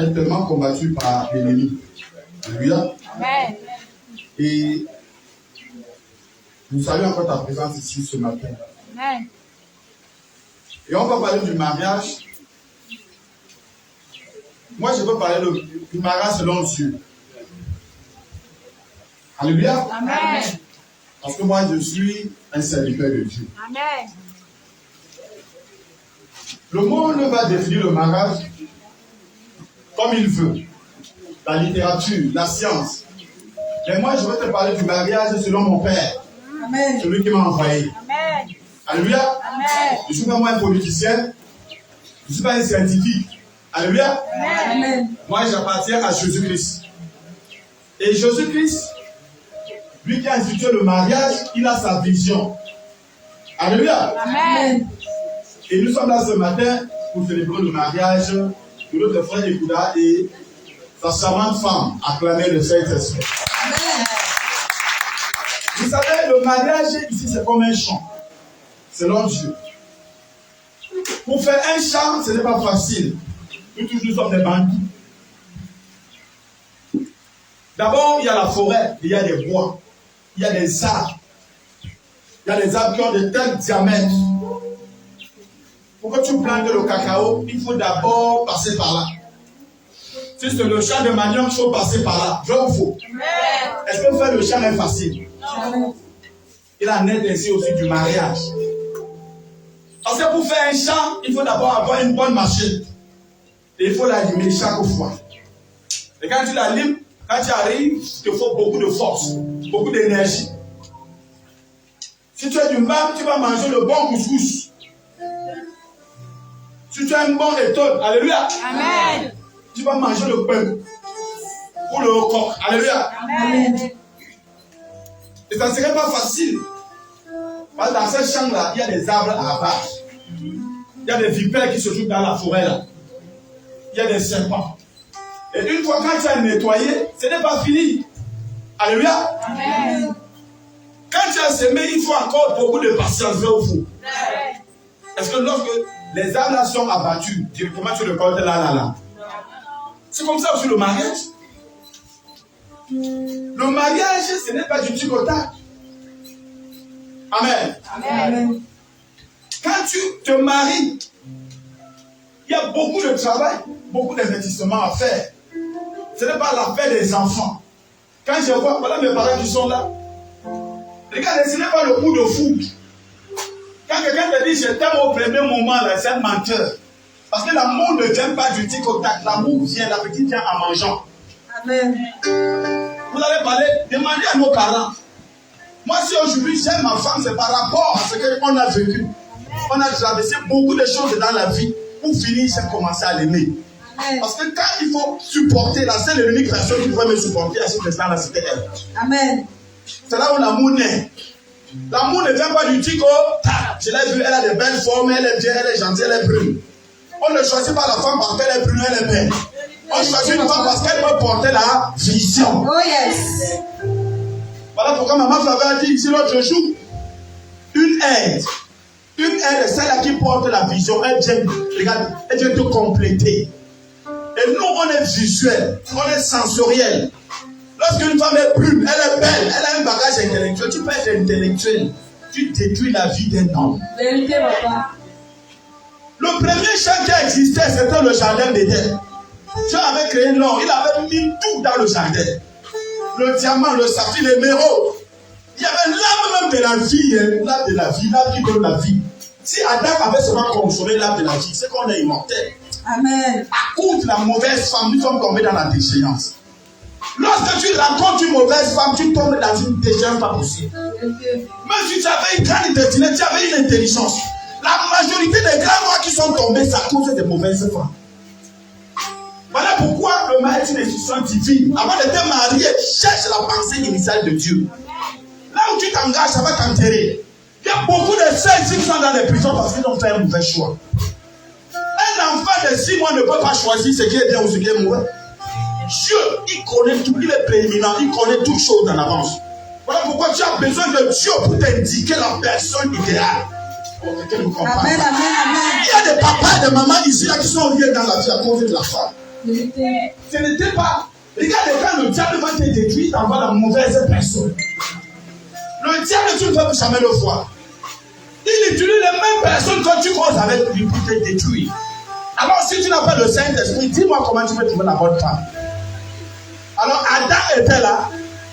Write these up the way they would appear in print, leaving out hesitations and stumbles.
est tellement combattue par l'ennemi. Alléluia. Amen. Et nous saluons encore ta présence ici ce matin. Amen. Et on va parler du mariage. Moi, je veux parler du mariage selon Dieu. Alléluia. Amen. Parce que moi, je suis un serviteur de Dieu. Amen. Le monde va définir le mariage comme il veut. La littérature, la science. Mais moi, je veux te parler du mariage selon mon Père. Amen. Celui qui m'a envoyé. Amen. Alléluia. Amen. Je ne suis pas moi un politicien. Je ne suis pas un scientifique. Alléluia. Amen. Moi, j'appartiens à Jésus-Christ. Et Jésus-Christ, lui qui a institué le mariage, il a sa vision. Alléluia. Amen. Et nous sommes là ce matin pour célébrer le mariage de notre frère Ekouda et sa charmante femme, acclamée le Saint-Esprit. Vous savez, le mariage ici, c'est comme un chant. Selon Dieu. Pour faire un chant, ce n'est pas facile. Nous sommes des bandits. D'abord, il y a la forêt, il y a des bois, il y a des arbres. Il y a des arbres qui ont de tels diamètres. Pour que tu plantes le cacao, il faut d'abord passer par là. Si c'est le champ de manioc, il faut passer par là. Vrai ou faux? Est-ce que faire le champ est facile? Non. Il en est ainsi aussi du mariage. Parce que pour faire un champ, il faut d'abord avoir une bonne machine. Et il faut l'allumer chaque fois. Et quand tu l'allumes, quand tu arrives, il te faut beaucoup de force, beaucoup d'énergie. Si tu es du mal, tu vas manger le bon couscous. Si tu as un bon étonne, alléluia. Amen. Tu vas manger le pain ou le coq, alléluia. Amen. Et ça ne serait pas facile. Parce que dans ce champ-là, il y a des arbres à abattre. Il y a des vipères qui se trouvent dans la forêt là. Il y a des serpents. Et une fois quand tu as nettoyé, ce n'est pas fini. Alléluia. Amen. Quand tu as semé, il faut encore beaucoup de patience, vrai ou faux? Est-ce que lorsque les arbres là sont abattus, directement tu récoltes là. C'est comme ça aussi le mariage. Le mariage, ce n'est pas du tic au tac. Amen. Amen. Quand tu te maries, il y a beaucoup de travail, beaucoup d'investissements à faire. Ce n'est pas l'affaire des enfants. Quand je vois, voilà mes parents qui sont là. Regardez, ce n'est pas le coup de foudre. Quand quelqu'un te dit je t'aime au premier moment, c'est un menteur. Parce que l'amour ne vient pas du tic au tac. L'amour vient, l'appétit vient en mangeant. Amen. Vous allez parler, demandez à nos parents. Moi, si aujourd'hui j'aime ma femme, c'est par rapport à ce qu'on a vécu. On a traversé beaucoup de choses dans la vie. Pour finir, j'ai commencé à l'aimer. Parce que quand il faut supporter, la seule et unique personne qui pouvait me supporter à ce instant-là, c'était elle. Amen. C'est là où l'amour naît. L'amour ne vient pas du tico. Je l'ai vu, elle a de belles formes, elle est bien, elle est gentille, elle est brune. On ne choisit pas la femme parce qu'elle est brune, elle est belle. On choisit une femme parce qu'elle peut porter la vision. Oh yes. Voilà pourquoi maman Flavia a dit ici l'autre jour, une aide, c'est celle qui porte la vision. Elle vient, regarde, elle vient te compléter. Et nous, on est visuel, on est sensoriel. Lorsqu'une femme est brune, elle est belle, elle a un bagage intellectuel. Tu peux être intellectuel, tu détruis la vie d'un homme. Vérité, papa. Le premier champ qui existait, c'était le jardin d'Éden. Dieu avait créé l'or, il avait mis tout dans le jardin. Le diamant, le saphir, l'émeraude. Il y avait l'âme même de la vie, l'âme de la vie, l'âme qui donne la vie. Si Adam avait seulement consommé l'âme de la vie, c'est qu'on est immortel. Amen. À cause de la mauvaise femme, nous sommes tombés dans la déchéance. Lorsque tu rencontres une mauvaise femme, tu tombes dans une déchéance pas possible. Même si tu avais une grande destinée, tu avais une intelligence. La majorité des grands rois qui sont tombés, c'est à cause des mauvaises femmes. Voilà pourquoi le mariage est une institution divine. Avant de te marier, cherche la pensée initiale de Dieu. Là où tu t'engages, ça va t'enterrer. Il y a beaucoup de sœurs qui sont dans les prisons parce qu'ils ont fait un mauvais choix. Un enfant de 6 mois ne peut pas choisir ce qui est bien ou ce qui est mauvais. Dieu, il connaît tout, il est prééminent, il connaît toutes choses en avance. Voilà pourquoi tu as besoin de Dieu pour t'indiquer la personne idéale. Amen, amen, amen. Il y a des papas et des mamans ici là, qui sont liés dans la vie à cause de la femme. Vérité. Ce n'était pas. Regarde, quand le diable va te détruire, t'envoie la mauvaise personne. Le diable, tu ne peux jamais le voir. Il utilise les mêmes personnes quand tu causes avec lui pour te détruire. Alors, si tu n'as pas le Saint-Esprit, dis-moi comment tu peux trouver la bonne femme. Alors, Adam était là.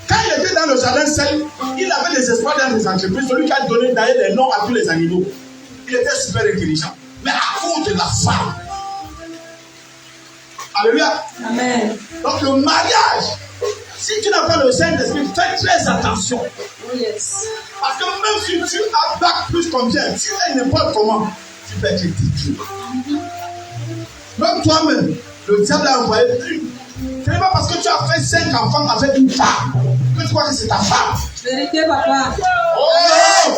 Quand il était dans le jardin seul, il avait des espoirs dans les entreprises. Celui qui a donné d'ailleurs les noms à tous les animaux. Il était super intelligent. Mais à cause de la femme. Alléluia. Amen. Donc, le mariage, si tu n'as pas le Saint-Esprit, fais très attention. Oh yes. Parce que même si tu as bac plus combien, tu es n'importe comment, tu peux être détruit. Même toi-même, le diable a envoyé une. Ce n'est pas parce que tu as fait 5 enfants avec une femme que tu crois que c'est ta femme. Vérité, papa. Oh!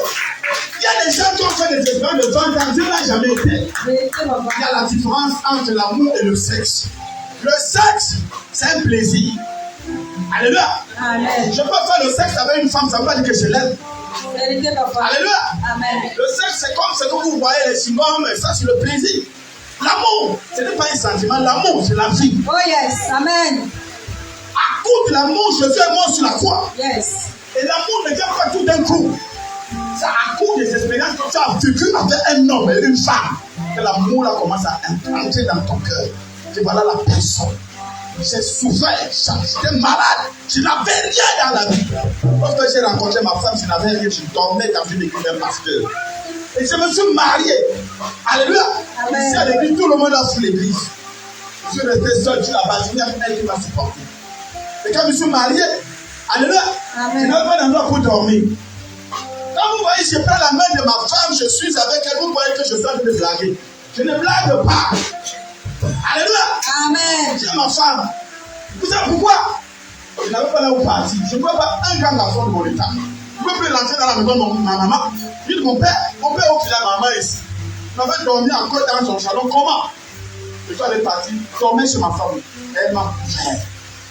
Il y a des gens qui ont fait des expériences de 20 ans, Dieu n'a jamais été. Vérité, papa. Il y a la différence entre l'amour et le sexe. Le sexe, c'est un plaisir. Alléluia. Amen. Je peux faire le sexe avec une femme, ça ne veut pas dire que je l'aime. Vérité, papa. Alléluia. Amen. Le sexe, c'est comme ce que vous voyez, les chewing-gums, ça c'est le plaisir. L'amour, ce n'est pas un sentiment, l'amour, c'est la vie. Oh yes. Amen. À cause de l'amour, Jésus est mort sur la croix. Yes. Et l'amour ne vient pas tout d'un coup. C'est à cause des expériences que tu as vécues avec un homme et une femme que l'amour là commence à entrer dans ton cœur. Et voilà la personne. J'ai souffert, j'étais malade, je n'avais rien dans la vie. Lorsque j'ai rencontré ma femme, je n'avais rien, je dormais dans une église d'un pasteur. Et je me suis marié. Alléluia. Ici à l'église, tout le monde a fui l'église. Je suis resté seul sur la base, il y a quelqu'un qui m'a supporté. Et quand je me suis marié, alléluia, je n'avais pas d'endroit pour dormir. Quand vous voyez, je prends la main de ma femme, je suis avec elle, vous voyez que je suis en train de blaguer. Je ne blague pas. Alléluia. Amen. J'ai ma femme. Vous savez pourquoi? Je n'avais pas là où partir. Je ne vois pas un grand garçon de mon état. Je ne peux plus rentrer dans la maison de ma maman. Je dis mon père au qu'il a ma maman ici. Je m'avais dormi encore dans son salon. Comment? Je suis allé partir, dormir chez ma femme. Elle m'a fait.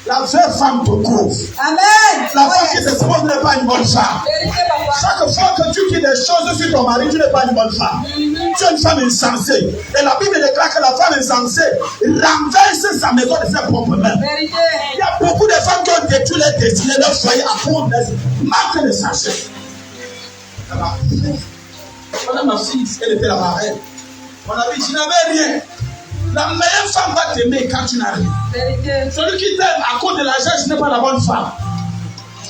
La vraie femme te couvre. Amen. La femme qui t'expose n'est pas une bonne femme. Vérité, papa. Chaque fois que tu dis des choses sur ton mari, tu n'es pas une bonne femme. Tu es une femme insensée. Et la Bible déclare que la femme insensée renverse sa maison de ses propres mains. Vérité. Il y a beaucoup de femmes qui ont détruit leur destinée, leur foyer à cause de manque de sagesse. Voilà ma fille, elle était la marraine. On a dit, tu n'avais rien. La meilleure femme va t'aimer quand tu n'as rien. Vérité. Celui qui t'aime à cause de l'argent, ce n'est pas la bonne femme.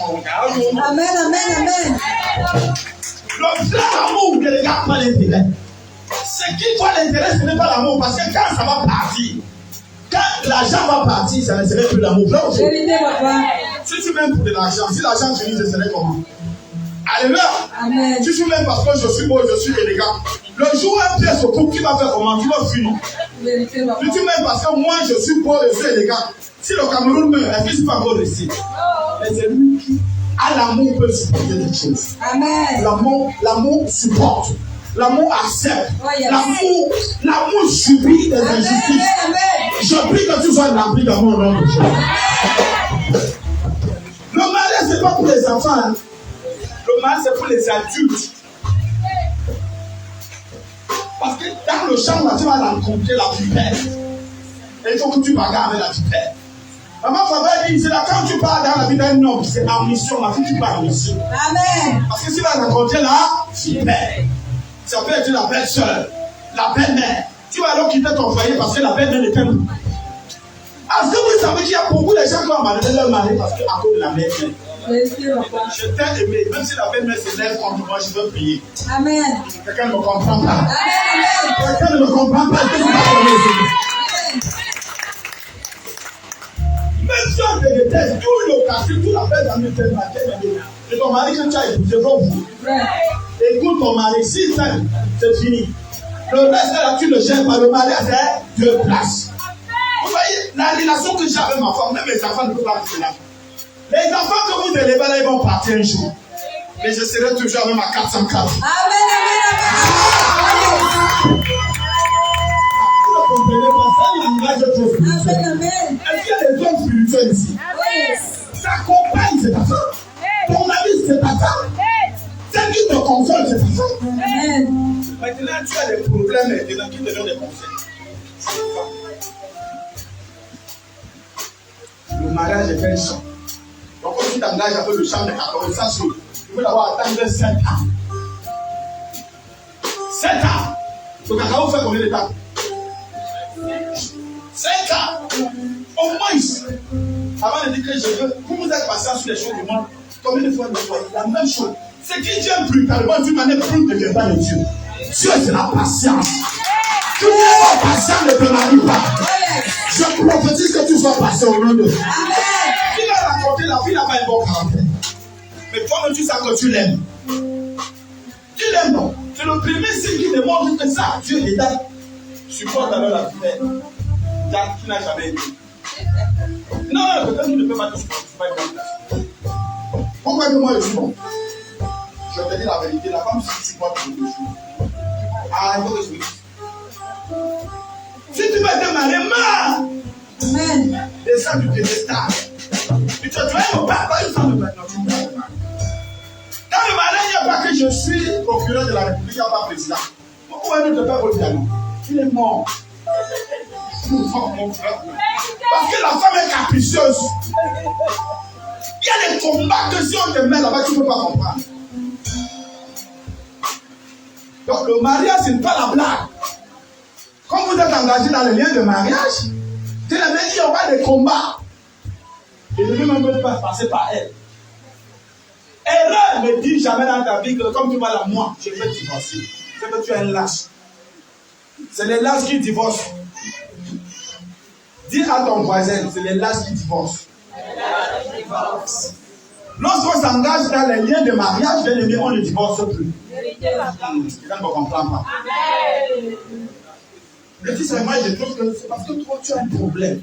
Amen, amen, amen. Le vrai amour ne regarde pas l'intérêt. Ce qui voit l'intérêt, ce n'est pas l'amour. Parce que quand ça va partir, quand l'argent va partir, ça ne serait plus l'amour. Vérité, papa. Si tu m'aimes pour de l'argent, si l'argent finit, ce serait comment? Alléluia. Amen. Si tu m'aimes parce que je suis beau, je suis élégant. Le jour où un pièce se coupe, qui va faire comment? Tu vas finir. Vérité, papa. Si tu m'aimes parce que moi, je suis beau, je suis élégant. Si le Cameroun meurt, est-ce que c'est pas beau ici? Mais c'est lui qui a l'amour peut supporter des choses. Amen. L'amour supporte. L'amour accepte. Oh, yes. L'amour subit des Amen, injustices. amen, amen. Je prie que tu sois rempli d'amour au nom de Jésus. Le mariage, ce n'est pas pour les enfants. Hein. Le mariage, c'est pour les adultes. Parce que dans le champ, là, tu vas rencontrer la vipère. Et il faut que tu bagarres avec la vipère. Maman Faber dit, c'est là quand tu pars dans la vie d'un homme, c'est en mission, ma fille, tu pars en mission. Amen. Parce que si tu vas rencontrer la vipère, ça peut être la belle-sœur, la belle-mère. Tu vas alors quitter ton foyer parce que la belle-mère ne t'aime pas. Est-ce que vous savez qu'il y a beaucoup de gens qui ont abandonné leur mari parce qu'à cause de la belle-mère? Vérité, papa. Je t'ai aimé, même si la belle-mère se lève contre moi, je veux prier. Amen. Quelqu'un ne me comprend pas. Amen, amen. Quelqu'un ne me comprend pas. Qu'est-ce que tu vas faire? Même si on te déteste, tout le quartier, tout la paix dans le terrain, et ton mari que tu as épousé, donc vous. Écoute ton mari, si c'est fini. Le reste là, tu ne gères pas. Le mari a fait 2 places. Vous voyez, la relation que j'ai avec ma femme, même les enfants ne peuvent pas rester là. Les enfants que vous élevez là, ils vont partir un jour. Mais je serai toujours avec ma 404. Amen, amen, Vous ne comprenez pas ça, il engage trop spirituel. amen. Amen. Est-ce qu'il y a des hommes spirituels ici? Yes. Ta compagne, c'est ta femme. Ton ami, c'est ta femme. Celle qui te console, c'est ta femme. Amen. Maintenant, tu as des problèmes maintenant qui te donnent des conseils. mariage est un chant. Donc, quand tu t'engages avec le chant de 80, ça, tu peux d'abord attendre 7 ans. 7 ans. Le cacao fait combien de temps? 5 ans. Au moins, avant de dire que je veux, vous êtes patient sur les choses du monde, combien de fois vous voyez la même chose? Ce qui vient brutalement d'une manière plus ne vient pas de Dieu. Dieu, c'est la patience. Tu n'es pas patient, ne te marie pas. Je prophétise que tu sois patient au nom de Dieu. Il a raconté la vie, n'a pas un bon caractère. Mais toi-même, tu sais que tu l'aimes. Tu l'aimes, non? C'est le premier signe qui démontre que ça, Dieu est là. Supporte alors la fidèle. Jacques, qui n'a jamais aimé. Non, peut-être qu'il ne peut pas te supporter. Pourquoi que moi je suis bon? Je vais te dire la vérité, la femme c'est moi pour le jour. Ah, il faut que je me dise. Si tu vas te marier, Amen. et ça tu te détestes. Tu te dois au papa, il s'en va. Dans le mariage, il n'y a pas que je suis procureur de la République, il n'y a pas président. Pourquoi ne te pas au piano? Il est mort. Mon frère. Parce que la femme est capricieuse. Il y a des combats que si on te met là-bas, tu ne peux pas comprendre. Donc le mariage, ce n'est pas la blague. Quand vous êtes engagé dans le lien de mariage, tu l'as dit, il y aura des combats. Et ne même pas passer par elle. Erreur ne dit jamais dans ta vie que comme tu vas là, moi, je vais divorcer. C'est que tu es un lâche. C'est les lâches qui divorcent. Dis à ton voisin, c'est les lâches qui divorcent. Lorsqu'on s'engage dans les liens de mariage, on ne divorce plus. Quelqu'un ne comprend pas. Le dit c'est moi, je trouve que c'est parce que toi, tu as un problème.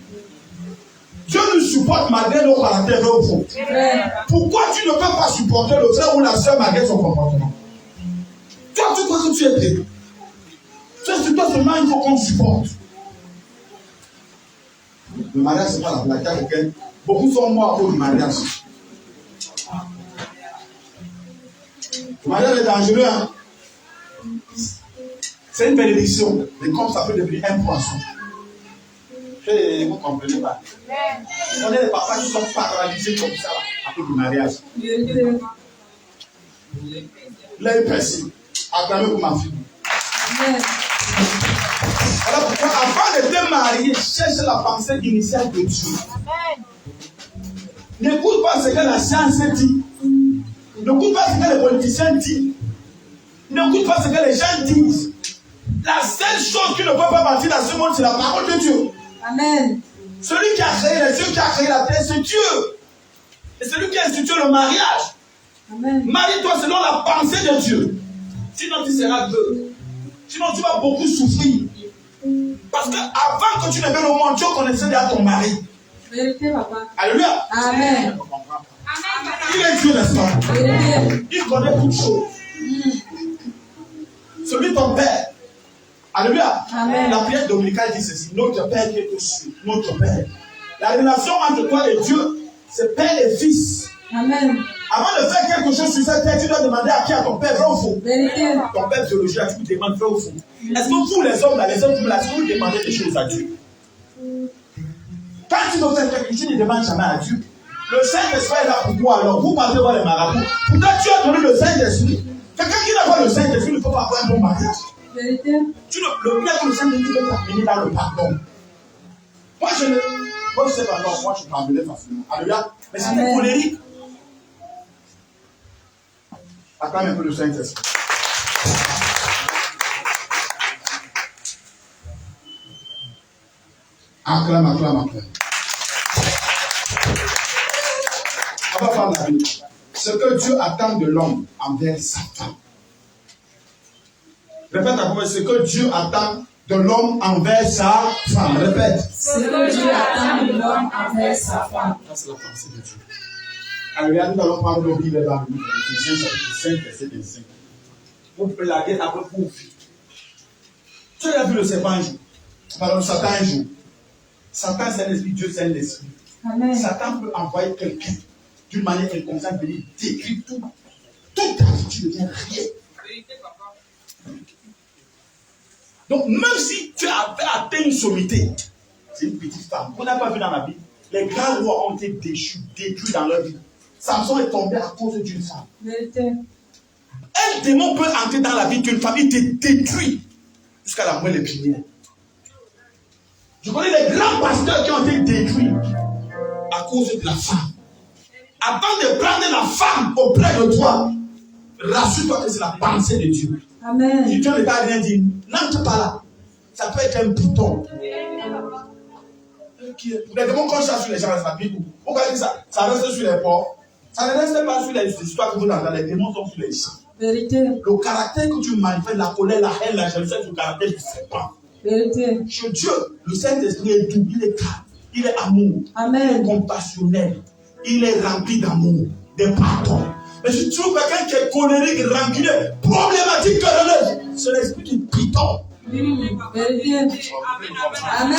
Dieu nous supporte malgré nos caractères faux. Pourquoi tu ne peux pas supporter le frère ou la soeur malgré son comportement? Toi, tu crois que tu es prêt. C'est toi seulement, il faut qu'on supporte. Le mariage, c'est pas la blague. Beaucoup sont morts à cause du mariage. Le mariage est dangereux. Hein? C'est une bénédiction. Mais comme ça peut devenir un poisson. Vous ne comprenez pas. On est les papas qui sont paralysés comme ça à cause du mariage. L'œil percé. Acclamez pour ma fille. Alors pourquoi avant de te marier, cherche la pensée initiale de Dieu. N'écoute pas ce que la science dit. N'écoute pas ce que les politiciens disent. N'écoute pas ce que les gens disent. La seule chose qui ne peut pas partir dans ce monde, c'est la parole de Dieu. Amen. Celui qui a créé les cieux, qui a créé la terre, c'est Dieu. Et celui qui a institué le mariage. Amen. Marie-toi selon la pensée de Dieu. Sinon, tu seras deux. Sinon, tu vas beaucoup souffrir. Parce que avant que tu ne viennes au monde, Dieu connaissait déjà ton mari. Vérité, papa. Alléluia. Amen. Il est Dieu, n'est-ce pas? Il connaît toutes choses. Celui ton père. Alléluia. Amen. La prière dominicale dit ceci. Notre Père qui est aux cieux. Notre Père. La relation entre toi et Dieu, c'est Père et Fils. Amen. Avant de faire quelque chose sur cette terre, tu dois demander à qui? À ton Père, vrai ou faux? Vérité. Ton Père biologique, tu lui demandes vrai ou faux? Est-ce que vous, les hommes, là, les hommes, est-ce que vous demandez des choses à Dieu? Quand tu veux faire quelque chose, tu ne demandes jamais à Dieu. Le Saint-Esprit est là pour toi, alors vous partez voir les marabouts. Pourtant, tu as donné le Saint-Esprit. Quelqu'un qui n'a pas le Saint-Esprit ne peut pas avoir un bon mariage. Vérité. Le bien que le Saint-Esprit peut t'amener dans le pardon. Moi, je sais pas, non, moi, je pardonnais facilement. Alléluia. Mais c'était colérique. Acclame un peu le Saint-Esprit. Acclame, acclame, acclame. On va faire la vie. Ce que Dieu attend de l'homme envers sa femme. Répète à moi, ce que Dieu attend de l'homme envers sa femme. Répète. Ce que Dieu attend de l'homme envers sa femme. Ça, c'est la pensée de Dieu. Alors, nous allons prendre le livre dans le livre d'Éphésiens, chapitre 5, verset 25. Vous pouvez la guerre après pour vous. Tu as vu le serpent un jour. Pardon, Satan un jour. Satan, c'est l'esprit, Dieu, c'est l'esprit. Amen. Satan peut envoyer quelqu'un d'une manière inconsciente, venir décrire tout. Toute ta vie, tu deviens rien. Donc, même si tu as atteint une sommité, c'est une petite femme. On n'a pas vu dans la Bible. Les grands rois ont été détruits dans leur vie. Samson est tombé à cause d'une femme. Vérité. Un démon peut entrer dans la vie d'une femme, il te détruit jusqu'à la moelle épinière. Je connais les grands pasteurs qui ont été détruits à cause de la femme. Avant de prendre la femme auprès de toi, rassure-toi que c'est la pensée de Dieu. Amen. Si Dieu ne t'a rien dit, n'entre pas là. Ça peut être un bouton. Les démons qu'on cherche sur les gens, ça pique où? Pourquoi ça reste sur les ports? Ça ne reste pas sur les histoires que vous entendez. Les démons sont sur les champs. Vérité. Le caractère que tu manifestes, la colère, la haine, la jalousie, c'est le caractère du serpent. Vérité. Chez Dieu, le Saint-Esprit est doux, il est calme, il est amour, Amen. il est compassionnel, il est rempli d'amour, de pardon. Mais si tu trouves quelqu'un qui est colérique, rancunier, problématique, querelleuse, c'est l'esprit du python. Vérité. Amen.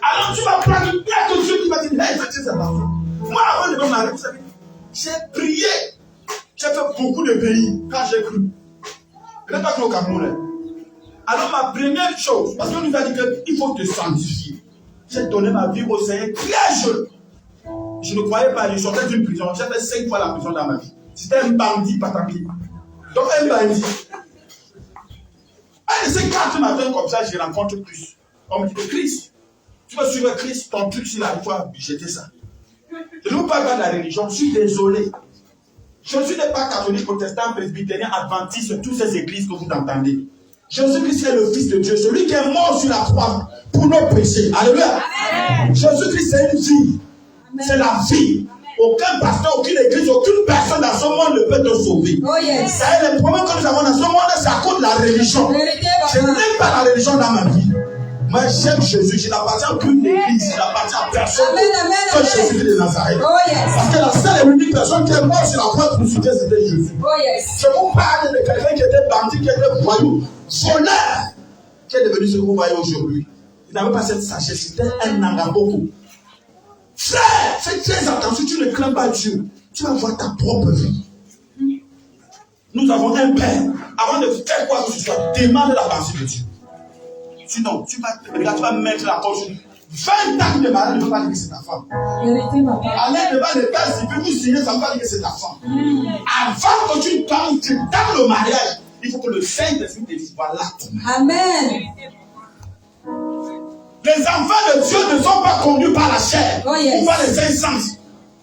Alors tu vas prendre une plaque de Dieu qui va dire, hey, c'est ça. Moi, avant de me marier, vous savez, j'ai prié. J'ai fait beaucoup de pays quand j'ai cru. Je n'ai pas cru au Cameroun. Alors ma première chose, parce qu'on nous a dit qu'il faut te sanctifier. J'ai donné ma vie au Seigneur très jeune. Je ne croyais pas, je sortais d'une prison. J'ai fait 5 fois la prison dans ma vie. C'était un bandit, patapli. Donc un bandit. Allez, c'est 4 matins comme ça, je rencontre Christ. On me dit, Christ, tu vas suivre Christ, ton truc, s'il a une fois, jeter ça. Je ne veux pas de la religion, je suis désolé. Je ne suis pas catholique, protestant, presbytérien, adventiste, toutes ces églises que vous entendez. Jésus-Christ est le Fils de Dieu, celui qui est mort sur la croix pour nos péchés. Alléluia. Jésus-Christ, c'est une vie. C'est la vie. Aucun pasteur, aucune église, aucune personne dans ce monde ne peut te sauver. Oh yes. C'est le problème que nous avons dans ce monde, c'est à cause de la religion. Je n'aime pas la religion dans ma vie. Moi, j'aime Jésus. Je n'appartiens à aucune église. Je n'appartiens à personne que Jésus de Nazareth. Oh yes. Parce que la seule et unique personne qui est morte sur la croix crucifiée, c'était Jésus. Oh yes. Je vous parle de quelqu'un qui était bandit, qui était voyou, voleur, qui est devenu ce que vous voyez aujourd'hui. Il n'avait pas cette sagesse, c'était un nangaboko. Frère, fais très attention, tu ne crains pas Dieu. Tu vas voir ta propre vie. Nous avons un Père. Avant de faire quoi que ce soit, demande la pensée de Dieu. Sinon, tu vas mettre la cause. 20 ans de mariage ne veut pas dire que c'est ta femme. Vérité, papa. Aller devant l'état civil, vous signer, ça ne veut pas dire que c'est ta femme. Avant que tu entres dans le mariage, il faut que le Saint-Esprit te dise, voilà. Amen. Les enfants de Dieu ne sont pas conduits par la chair, Oh, yes. ou par les cinq sens,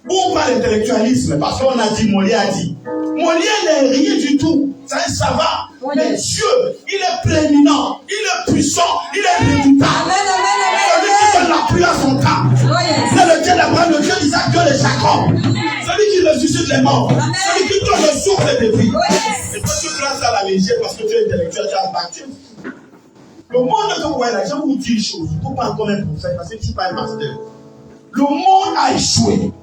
ou par l'intellectualisme, parce qu'on a dit, Molière a dit. Molière n'est rien du tout, c'est un savant. Oh, Mais yes. Dieu, il est prééminent, il est puissant, il est redoutable. Amen, amen, Celui qui donne la pluie à son temps. Oh yes. C'est le Dieu d'Abraham, le Dieu d'Isaac, Dieu de Jacob. Celui qui ressuscite les morts. Amen. Celui qui donne le souffle de vie. Oh yes. Et toi, tu prends ça à la légère parce que tu es intellectuel, tu as battu. Le monde que vous voyez là, je vous dis une chose. Il ne faut pas encore un prophète parce que je ne suis pas un pasteur. Le monde a échoué.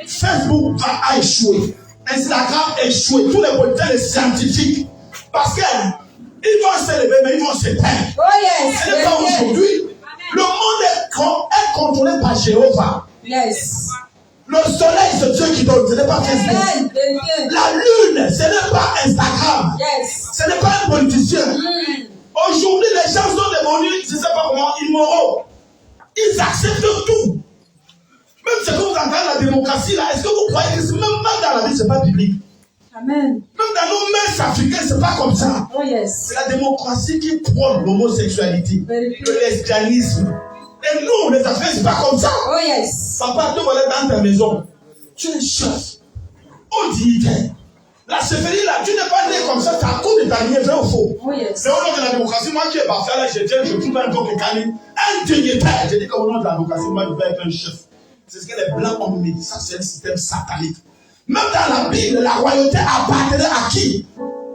Facebook a échoué. Instagram a échoué. Tous les politiciens, les scientifiques. Parce qu'ils vont s'élever, mais ils vont s'éteindre. Oh yes. Ce n'est pas aujourd'hui. Le monde est contrôlé par Jéhovah. Yes. Le soleil, c'est Dieu qui donne. Ce n'est pas Facebook. Amen. Vérité. La lune, ce n'est pas Instagram. Yes. Ce n'est pas un politicien. Aujourd'hui, les gens sont devenus, je ne sais pas comment, immoraux. Ils acceptent tout. Même ce que vous entendez la démocratie là, est-ce que vous croyez que même dans la vie, ce n'est pas biblique? Amen. Même dans nos mœurs africaines, ce n'est pas comme ça. Oh yes. C'est la démocratie qui prône l'homosexualité, Vérité. le lesbianisme. Et nous, les Africains, ce n'est pas comme ça. Oh yes. Papa, tu vas aller dans ta maison. Tu es chef. On dit la chefferie là, tu n'es pas né comme ça, c'est à cause de ta lignée, vrai ou faux? Oh yes. C'est au nom de la démocratie, moi qui ai parti là, je trouve un gars qui gagne un dignitaire. Je dis qu'au nom de la démocratie, moi je vais être un chef. C'est ce que les blancs ont mis. Ça, c'est un système satanique. Même dans la Bible, la royauté appartenait à qui?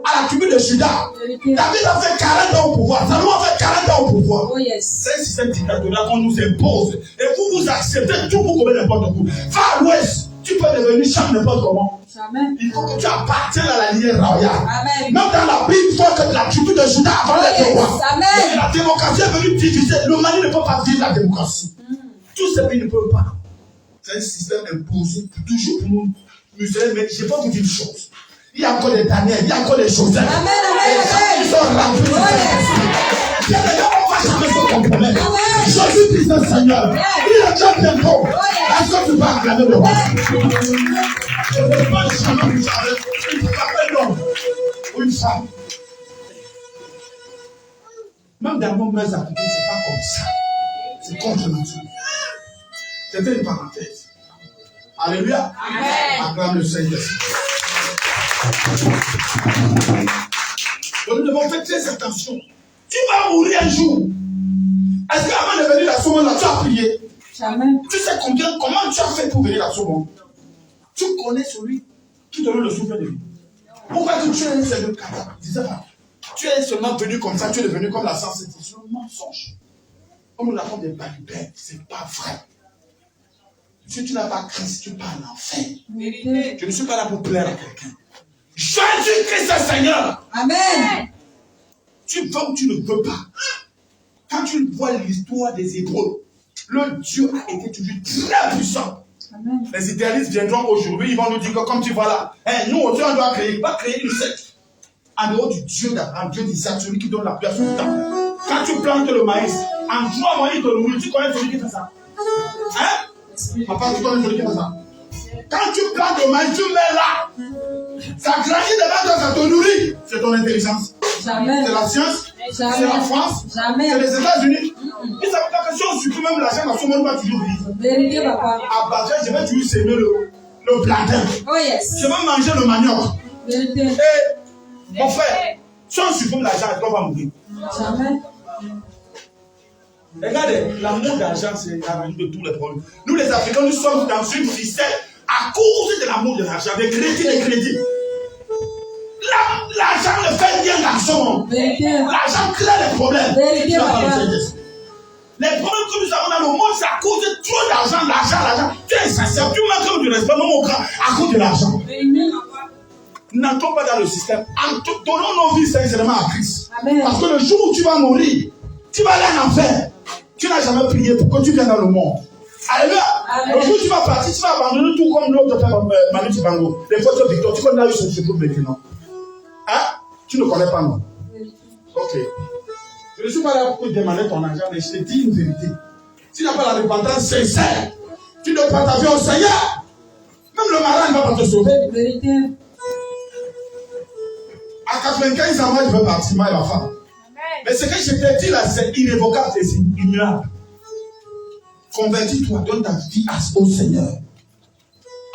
À la tribu de Juda. Vérité. David a fait 40 ans au pouvoir. Salomon a fait 40 ans au pouvoir. Oh yes. C'est un système dictatorial qu'on nous impose. Et vous acceptez tout pour commettre n'importe quoi. Va à l'ouest, tu peux devenir chef n'importe comment. Amen. Il faut que tu appartiennes à la lignée royale. Amen. Même dans la Bible, il faut que la tribu de Juda avant d'être roi. Amen. La démocratie est venue diviser. Le Mali ne peut pas vivre la démocratie. Tous ces pays ne peuvent pas. C'est un système imposé toujours pour nous musulmans. Mais je vais pas vous dire une chose. Il y a encore des Daniel, il y a encore des Joseph. Amen, amen, Ils sont remplis. Oh yes. Il y a des gens qui ne vont pas jamais se compromettre. Amen. Jésus-Christ est Seigneur. Il est déjà bientôt. Est-ce que tu vas acclamer le roi? Je ne peux pas jamais vous arrêter. Il faut appeler l'homme ou une femme. Même dans mon mère, ce n'est pas comme ça. C'est contre nature. C'était une parenthèse. Alléluia. Amen. Acclame le Seigneur. Donc nous devons faire très attention. Tu vas mourir un jour. Est-ce qu'avant de venir dans ce monde-là, tu as prié? Jamais. Tu sais comment tu as fait pour venir dans ce monde? Tu connais celui qui donne le souffle de vie. Pourquoi tu es un seul cadavre? Disais pas. Tu es seulement venu comme ça, tu es devenu comme la science. C'est un mensonge. Comme nous l'avons des balibères, c'est pas vrai. Si tu n'as pas Christ, tu pars en enfer. Je ne suis pas là pour plaire à quelqu'un. Jésus-Christ est Seigneur. Amen. Tu veux ou tu ne veux pas. Quand tu vois l'histoire des Hébreux, le Dieu a été toujours très puissant. Amen. Les idéalistes viendront aujourd'hui, ils vont nous dire que comme tu vois là, nous aussi on doit créer, pas créer une secte. En dehors du Dieu d'Abraham, Dieu d'Isaac, celui qui donne la pluie à son temps. Quand tu plantes le maïs, en 3 mois il te nourrit, tu connais celui qui fait ça? Hein? Papa, tu connais celui qui fait ça? Quand tu plantes le maïs, tu mets là. Ça grandit devant toi, ça te nourrit. C'est ton intelligence. Jamais. C'est la science. Jamais. C'est la France. Jamais. C'est les États-Unis. Ils savent pas que si on supprime même l'argent dans ce monde, on va toujours vivre. Vérité, papa. À Bagdad, je vais toujours s'aimer le plantain. Oh yes. Je vais manger le manioc. Vérité. Et mon frère, si on supprime l'argent, on va mourir. Jamais. Regardez, l'amour d'argent, c'est la racine de tous les problèmes. Nous, les Africains, nous sommes dans une ficelle à cause de l'amour de l'argent, des crédits. L'argent ne fait rien dans ce monde. L'argent crée les problèmes. Vérité, papa. Les problèmes que nous avons dans le monde, c'est à cause de trop d'argent, l'argent. Tu es sincère, tu manques de respect, mon grand, à cause de l'argent. N'entrons pas dans le système. Donnons nos vies sincèrement à Christ. Amen. Parce que le jour où tu vas mourir, tu vas aller en enfer. Tu n'as jamais prié pour que tu viennes dans le monde. Alléluia. Le jour où tu vas partir, tu vas abandonner tout comme l'autre père Manu Tibango. Les photos Victor, tu connais là où ils se trouvent maintenant. Hein? Tu ne connais pas, non? Ok. Je ne suis pas là pour te demander ton argent, mais je te dis une vérité. Si tu n'as pas la repentance sincère, tu ne prends ta vie au Seigneur. Même le malin ne va pas te sauver. Vérité. À 95 ans, moi, je veux partir, moi et ma femme. Mais ce que je t'ai dit là, c'est irrévocable, c'est immuable. Convertis-toi, donne ta vie au Seigneur.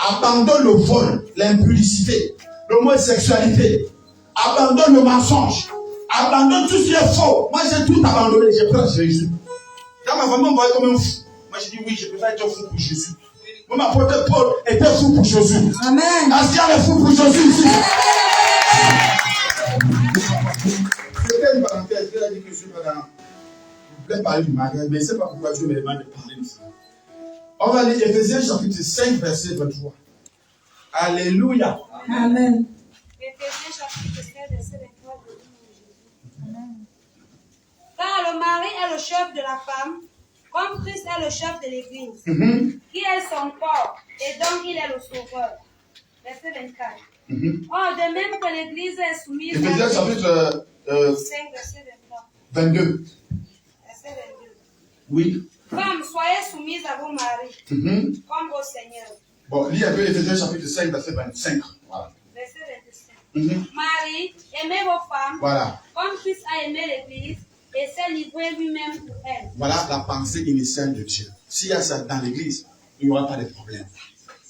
Abandonne le vol, l'impudicité, l'homosexualité. Abandonne le mensonge. Abandonne tout ce qui est faux. Moi, j'ai tout abandonné. J'ai pris Jésus. Quand ma famille me voyait comme un fou, moi, j'ai dit oui, je préfère être fou pour Jésus. Moi, ma apôtre Paul était fou pour Jésus. Amen. Est-ce qu'il y a des fous pour Jésus ici? C'était une parenthèse. Il a dit que je suis pas dans. Je voulais parler du mariage, mais je ne sais pas pourquoi Dieu me demande de parler de ça. On va lire Éphésiens chapitre 5, verset 23. Alléluia. Amen. Éphésiens chapitre 5, verset 23. Car le mari est le chef de la femme, comme Christ est le chef de l'Église, qui est son corps, et donc il est le sauveur. Verset 24. Or, de même que l'Église est soumise Éphésiens à chapitre 5, verset 23. 22. Verset 22. Oui. Femmes, soyez soumises à vos maris, comme au Seigneur. Bon, lis un peu Éphésiens chapitre 5, verset 25. Voilà. Verset 25. Marie, aimez vos femmes, Voilà. comme Christ a aimé l'Église et s'est livré lui-même pour elle. Voilà la pensée initiale de Dieu. S'il y a ça dans l'église, il n'y aura pas de problème.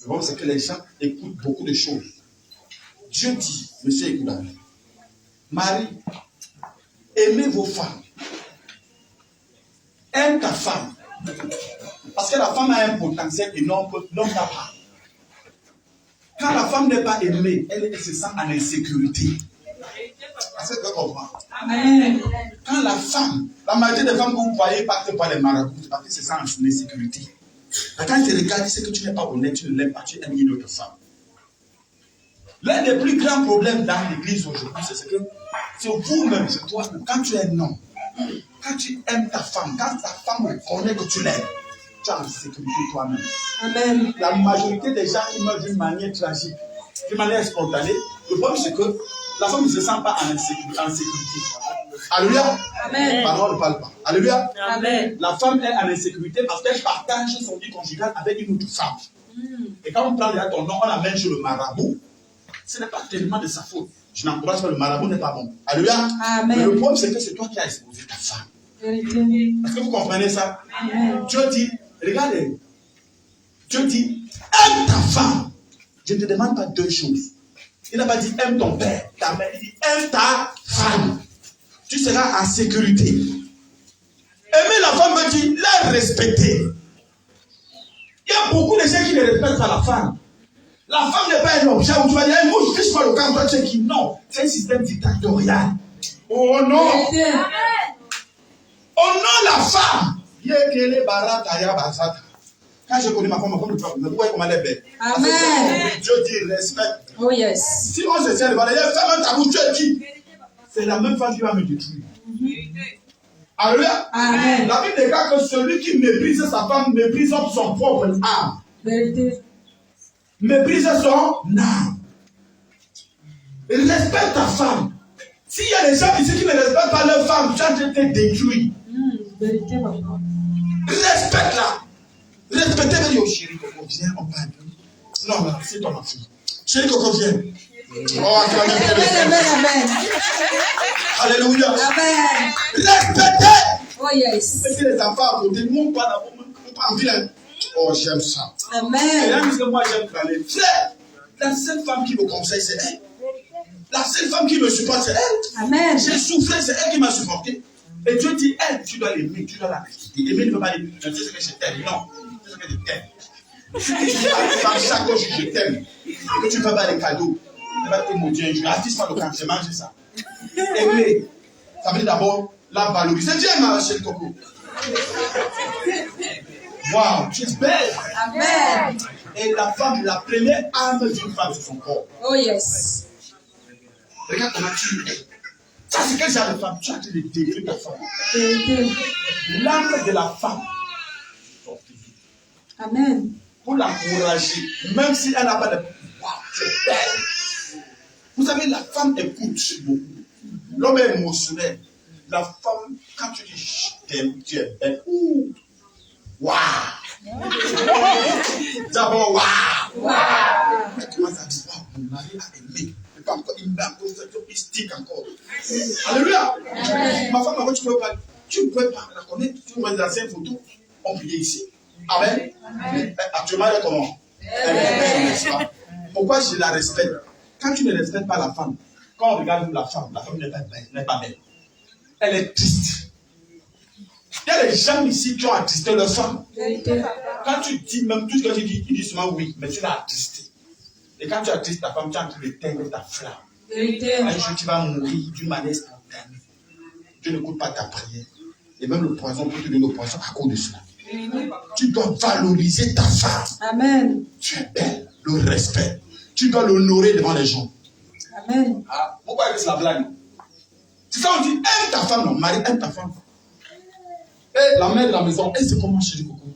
Le problème, c'est que les gens écoutent beaucoup de choses. Dieu dit, monsieur, écoute, Marie, aimez vos femmes. Aime ta femme. Parce que la femme a un potentiel énorme que l'homme n'a pas. Quand la femme n'est pas aimée, elle se sent en insécurité. Est-ce que tu comprends? Amen. Quand la femme, la majorité des femmes que vous voyez partent par les marabouts, parce qu'elles se sentent en insécurité. Quand tu regardes, c'est que tu n'es pas honnête, tu ne l'aimes pas, tu aimes une autre femme. L'un des plus grands problèmes dans l'église aujourd'hui, c'est que c'est vous-même, c'est toi, quand tu es un homme, quand tu aimes ta femme, quand ta femme reconnaît que tu l'aimes, tu es en sécurité toi-même. Amen. La majorité des gens qui meurent d'une manière tragique, d'une manière spontanée, le problème c'est que la femme ne se sent pas en sécurité. Alléluia. Amen. Pardon, on ne parle pas. Alléluia. Amen. La femme est en insécurité parce qu'elle partage son vie conjugale avec une autre femme. Et quand on prend déjà ton nom, on amène sur le marabout. Ce n'est pas tellement de sa faute. Je n'encourage pas, le marabout n'est pas bon. Alléluia. Amen. Mais le problème, c'est que c'est toi qui as exposé ta femme. Vérité. Est-ce que vous comprenez ça? Amen. Dieu dit, regardez, Dieu dit, aime ta femme. Je ne te demande pas deux choses. Il n'a pas dit aime ton père, ta mère. Il dit aime ta femme. Tu seras en sécurité. Aimer la femme veut dire la respecter. Il y a beaucoup de gens qui ne respectent pas la femme. La femme n'est pas un objet où tu vas dire, moi je fiche pas le camp, toi tu sais qui. Non, c'est un système dictatorial. Oh non! Vérité. Honore la femme. Quand je connais ma femme, vous voyez comment elle est belle. Amen. Dieu dit respect. Oh yes. Si on se tient devant elle, fais un tabou, tu es qui? C'est la même femme qui va me détruire. Alléluia. Amen. La Bible déclare que celui qui méprise sa femme méprise son propre âme. Vérité. Méprise son âme. Respecte ta femme. S'il y a des gens ici qui ne respectent pas leur femme, tu as été détruit. Vérité, papa. Respecte-la. Respectez, mais yo, chérie, Coco, viens, on parle. Non, non, c'est toi ma fille. Chérie, Coco, viens. Oh, Amen, amen, amen. Alléluia. Amen. Respectez. Oh yes. Mettez les enfants à côté, nous, on parle en vilain. Oh, j'aime ça. Et là, Amen. parce que moi, j'aime parler. Frère, la seule femme qui me conseille, c'est elle. La seule femme qui me supporte, c'est elle. Amen. J'ai souffert, c'est elle qui m'a supporté. Et Dieu dit, elle, tu dois l'aimer, tu dois la respecter. Aimer ne veut pas dire, je sais ce que je t'aime. Non, je sais ce que je t'aime. Si tu dis à une femme chaque jour, je t'aime, et que tu ne fais pas les cadeaux, elle va te maudire un jour. Affiche-moi le camp, j'ai mangé ça. Aimer, ça veut dire d'abord la valoriser. Dieu m'a lâché le coco. Waouh, tu es belle. Amen. Et la femme, la première âme d'une femme, c'est son corps. Oh yes. Regarde comment tu es. Ça, c'est quel genre de femme? Tu as dit de détruire ta femme. Vérité. L'âme de la femme, son physique. Amen. Pour l'encourager, même si elle n'a pas de pouvoir, tu es belle. Vous savez, la femme écoute beaucoup. L'homme est émotionnel. La femme, quand tu dis je t'aime, tu es belle. Ouh! Waouh! D'abord, waouh! Waouh! Tu commences à dire, waouh, mon mari a aimé. Mais pas encore, il m'a encore fait, il stick encore. Alléluia! Ma femme, avant, tu ne peux pas la connaître. Tu me vois dans ces photos, on priait ici. Amen. Actuellement, elle est comment? Elle est belle, n'est-ce pas? Pourquoi je la respecte? Quand tu ne respectes pas la femme, quand on regarde la femme n'est pas belle. Elle est triste. Il y a des gens ici qui ont attristé leur femme. Vérité. Quand tu dis, même tout ce que tu dis, ils disent seulement oui, mais tu l'as attristé. Et quand tu attristes ta femme, tu es en train d'éteindre ta flamme. Vérité. Un jour, tu vas mourir d'une manière spontanée. Dieu n'écoute pas ta prière. Et même le poison peut te donner le poison à cause de cela. Tu dois valoriser ta femme. Amen. Tu es belle, le respect. Tu dois l'honorer devant les gens. Amen. Ah, pourquoi c'est la blague? C'est ça, on dit, aime ta femme, non, Marie, aime ta femme. Et la mère de la maison, elle sait comment chérie Coco.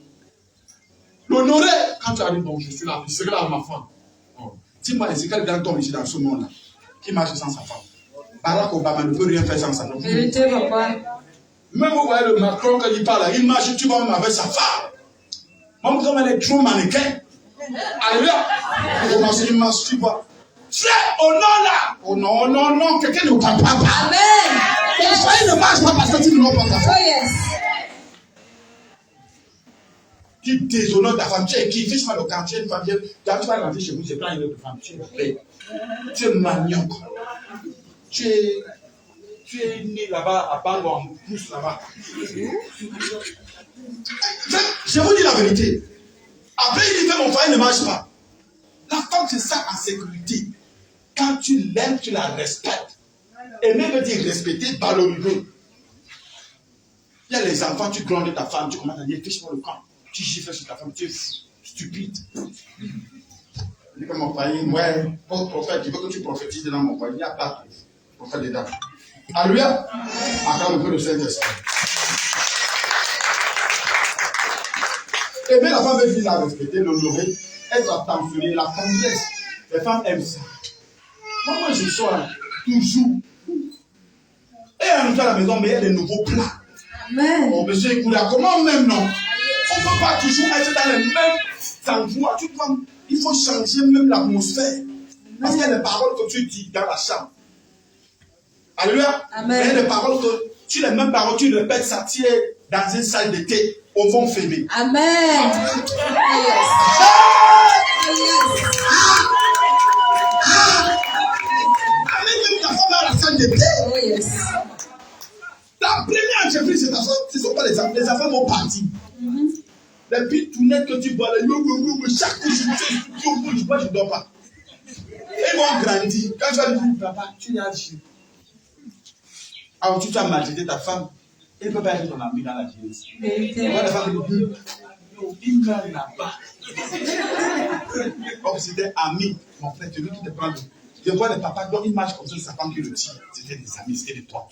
L'honorer, quand tu arrives, donc je suis là, je serai là avec ma femme. Oh. Dis-moi, c'est quel grand homme ici dans ce monde-là qui marche sans sa femme? Barack Obama ne peut rien faire sans sa femme. Vérité, papa. Même vous voyez le Macron, quand il parle, il marche, tu vas même avec sa femme. Même comme elle est trop mannequin. Alléluia. Il marche, tu vois. Frère, honore-la. Oh non, non, non, quelqu'un ne parle pas. Amen. Ton foyer ne marche pas parce que tu ne l'honores pas ta femme. Oh yes. Tu déshonores ta femme. Tu es qui? Fiche-moi le camp. Tu es une femme. Quand tu vas rentrer chez vous, c'est plein de femme. Tu es belle. Tu es manioc. Tu es né là-bas à Bango, en pousse là-bas. Je vous dis la vérité. Après, il dit que mon foyer ne marche pas. La femme, c'est ça en sécurité. Quand tu l'aimes, tu la respectes. Aimer veut dire respecter, valoriser. Il y a les enfants, tu grondes ta femme, tu commences à dire, fiche-moi le camp. Tu gifles sur ta femme, tu es stupide. Je dis que mon foyer, ouais, votre prophète, je veux que tu prophétises dans mon foyer. Il n'y a pas de prophète dedans. Alléluia. Encore un peu le Saint-Esprit. Aimer la femme veut dire la respecter, l'honorer, être attentionnée, la tendresse. Les femmes aiment ça. Moi, je sois toujours. Et Elle est à la maison, mais il y a des nouveaux plats. Amen. Oh, monsieur Ekoula, comment même non? On ne peut pas toujours être dans les mêmes endroits. Il faut changer même l'atmosphère. Parce qu'il y a des paroles que tu dis dans la chambre. Alléluia. Amen. Il y a des paroles que les mêmes paroles, tu répètes ça, tu es dans une salle de thé au vent fermé. Amen. Yes. Même ta femme dans la salle de thé. Oh yes. La première entreprise, c'est ta femme. Ce ne sont pas les affaires. Les affaires vont partir. Les petites tournettes que tu bois, chaque coup, je bois, je ne dors pas. Ils vont grandir. Quand tu vas dire, papa, tu es âgé. Alors tu as maltraité ta femme. Elle ne peut pas être ton ami dans la jeunesse. Vérité. Moi, la femme me dit, il ne l'a pas. Comme c'était ami, mon frère, celui qui te prend. Je vois le papa, donc il marche comme ça, sa femme qui le tire. C'était des amis, c'était des toi.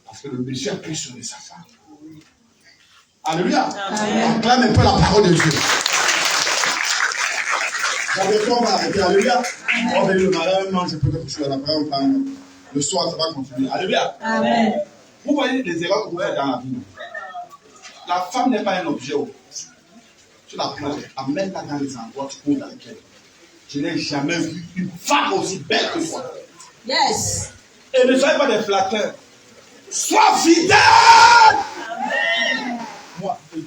Parce que le monsieur a pris sur sa femme. Alléluia. On clame un peu la parole de Dieu. On va arrêter. Alléluia. On va le mariage, je peux te toucher la parole. Le soir, ça va continuer. Alléluia. Amen. Vous voyez les erreurs que vous faites dans la vie. La femme n'est pas un objet. Tu la prends, amène-la dans les endroits où dans lesquels. Je n'ai jamais vu une femme aussi belle que toi. Yes. Et ne soyez pas des flatteurs. Sois fidèle. Moi, il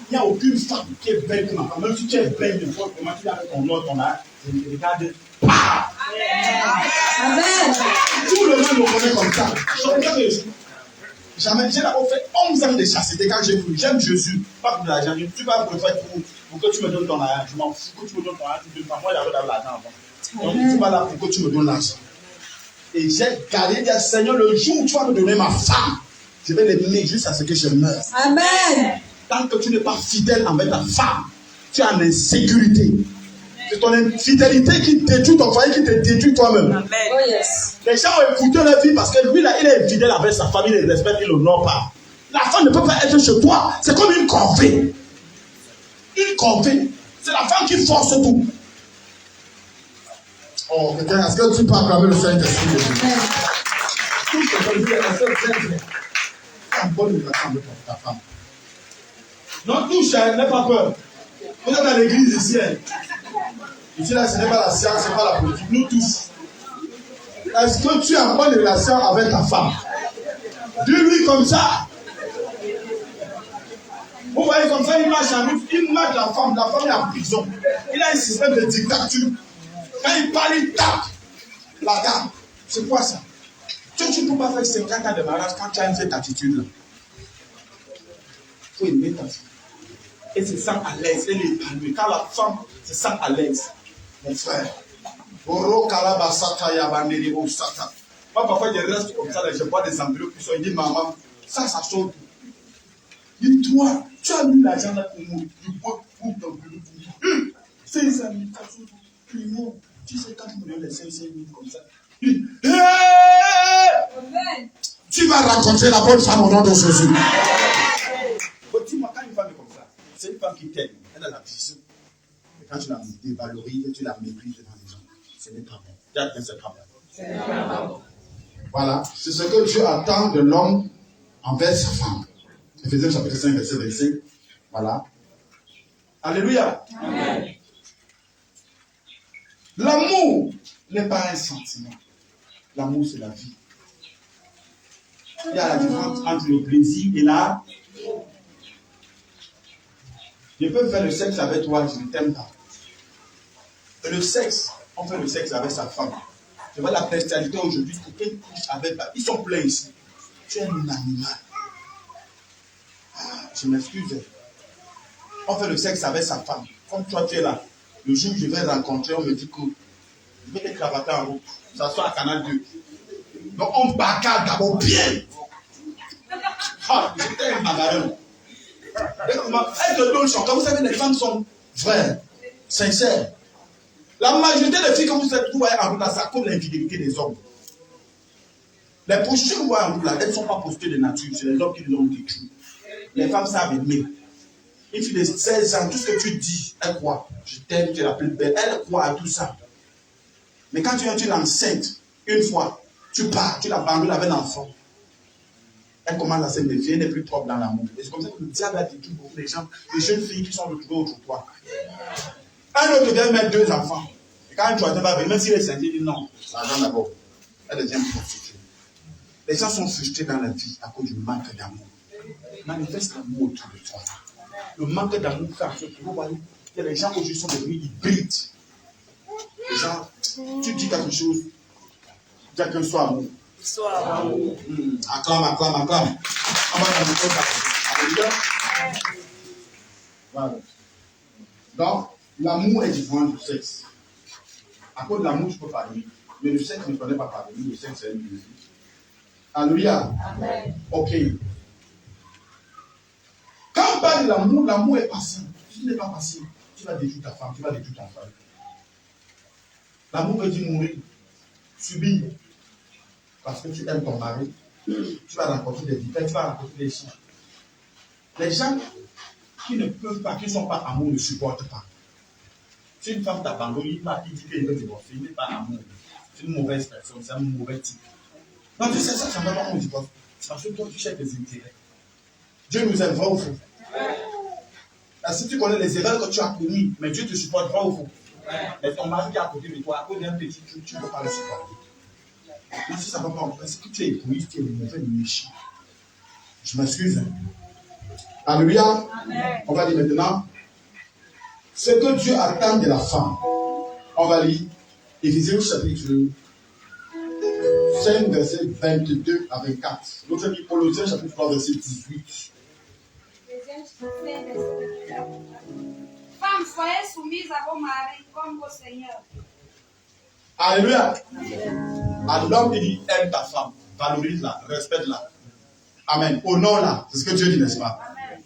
n'y a aucune femme qui est belle que ma femme. Même si tu es belle de fois, comment tu as ton nom, ton âge, je me regarde. Amen. Tout le monde me connaît comme ça. Jamais, j'ai d'abord fait 11 ans de chasteté quand j'ai cru. J'aime Jésus, pas pour l'argent. Je ne suis pas pour le faire pour que tu me donnes ton argent. Je m'en fous que tu me donnes ton argent. Tu me donnes pas. Moi, j'avais l'argent avant. Donc, je ne suis pas là pour que tu me donnes l'argent. Et j'ai gardé, dit Seigneur, le jour où tu vas me donner ma femme, je vais l'aimer jusqu'à ce que je meure. Amen. Tant que tu n'es pas fidèle envers ta femme, tu es en insécurité. C'est ton infidélité qui détruit ton foyer, qui te détruit toi-même. Oh yes. Les gens ont écouté leur vie parce que lui, là, il est fidèle avec sa famille, il les respecte, il ne l'honore pas. La femme ne peut pas être chez toi. C'est comme une corvée. Une corvée. C'est la femme qui force tout. Oh, quelqu'un, est-ce que tu peux acclamer le Saint-Esprit de Dieu? Tout ce que je dis, est-ce que c'est vrai? C'est une bonne relation avec ta femme. Non, touche, n'aie pas peur. Vous êtes dans l'église ici. Ici, là, ce n'est pas la science, ce n'est pas la politique. Nous tous. Est-ce que tu as une bonne relation avec ta femme? Dis-lui comme ça. Vous voyez comme ça, il marche en route, il marche la femme est en prison. Il a un système de dictature. Quand il parle, il tape la dame. C'est quoi ça? Tu ne peux pas faire 50 ans de mariage quand tu as cette attitude-là. Il faut aimer ta femme. Et se sent à l'aise, elle est épanouie. Quand la femme se sent à l'aise, mon frère, moi parfois je reste comme ça, je vois des embryons qui sont, il dit maman, ça sort. Dis-toi, tu as mis l'argent là pour moi, du bois pour ton boulot. C'est amis, non, tu sais quand tu me donnes les 5 000 comme ça. Tu vas rencontrer la bonne femme au nom de Jésus. Dis-moi, quand une femme est comme ça, c'est une femme qui t'aime, elle a la vision. Mais quand tu la dévalorises, tu la méprises devant les gens, ce n'est pas bon. C'est pas bon. Voilà, c'est ce que Dieu attend de l'homme envers sa femme. Éphésiens chapitre 5, verset 25. Voilà. Alléluia. Amen. L'amour n'est pas un sentiment. L'amour, c'est la vie. Il y a la différence entre le plaisir et la... Je peux faire le sexe avec toi, je ne t'aime pas. Et le sexe, on fait le sexe avec sa femme. Je vois la bestialité aujourd'hui, quelqu'un couche avec... Ils sont pleins ici. Tu es un animal. Je m'excuse. On fait le sexe avec sa femme. Comme toi, tu es là. Le jour où je vais rencontrer, on me dit que je vais te cravater en route. Ça soit à Canal 2. Donc on bagarre d'abord bien. Ah, j'étais un magarin. Elle te donne son. Quand vous savez, les femmes sont vraies, sincères. La majorité des filles que vous voyez en route là, ça comme l'infidélité des hommes. Les prostituées que vous voyez en route là, elles ne sont pas prostituées de nature. C'est les hommes qui les ont détruit. Les femmes savent aimer. Une fille de 16 ans, tout ce que tu dis, elle croit. Je t'aime, tu es la plus belle. Elle croit à tout ça. Mais quand tu es enceinte, une fois, Tu pars, tu l'abandonnes avec l'enfant. Elle commence à se méfier, elle n'est plus propre dans l'amour. Et c'est comme ça que le diable a détruit beaucoup de gens, les jeunes filles qui sont retrouvées autour de toi. Un autre vient mettre 2 enfants. Et quand un troisième va venir, même s'il est saint, il dit non, l'argent d'abord. Elle devient prostituée. Les gens sont frustrés dans la vie à cause du manque d'amour. Manifeste l'amour autour de toi. Le manque d'amour fait en sorte que vous voyez, les gens aujourd'hui sont devenus hybrides. Les gens, tu dis quelque chose, quelqu'un soit amour. Acclame. On va dans le code. Voilà. Donc, l'amour est différent du sexe. À cause de l'amour, je peux parler. Mais le sexe ne connaît pas parler. Le sexe, c'est une musique. Alléluia. Amen. Ok. Quand on parle de l'amour, l'amour est patient. Si tu n'es pas patient, tu vas détruire ta femme, tu vas détruire ta femme. L'amour veut dire mourir, subir. Parce que tu aimes ton mari, tu vas rencontrer des vipères, tu vas rencontrer des chiens. Les gens qui ne peuvent pas, qui ne sont pas amour, ne supportent pas. Si une femme t'abandonne, il dit qu'il veut divorcer, il n'est pas amour. C'est une mauvaise personne, c'est un mauvais type. Non, tu sais ça, ça ne va pas qu'on divorce. C'est parce que toi, tu cherches des intérêts. Dieu nous aime, vrai ou faux? Si tu connais les erreurs que tu as commises, mais Dieu te supporte, vrai ou faux? Mais ton mari qui est à côté de toi, à cause d'un petit truc, tu ne peux pas le supporter. Non, si ça ne va pas, parce que tu es égoïste, tu es mauvais, méchant. Je m'excuse. Hein. Alléluia. Amen. On va lire maintenant. Ce que Dieu attend de la femme. On va lire Éphésiens chapitre 5, verset 22 à 24. L'autre dit Colossiens chapitre 3, verset 18. Femmes, soyez soumises à vos maris comme vos seigneurs. Alléluia. À l'homme, il dit aime ta femme, valorise-la, respecte-la. Amen. Honore-la. C'est ce que Dieu dit, n'est-ce pas? Amen.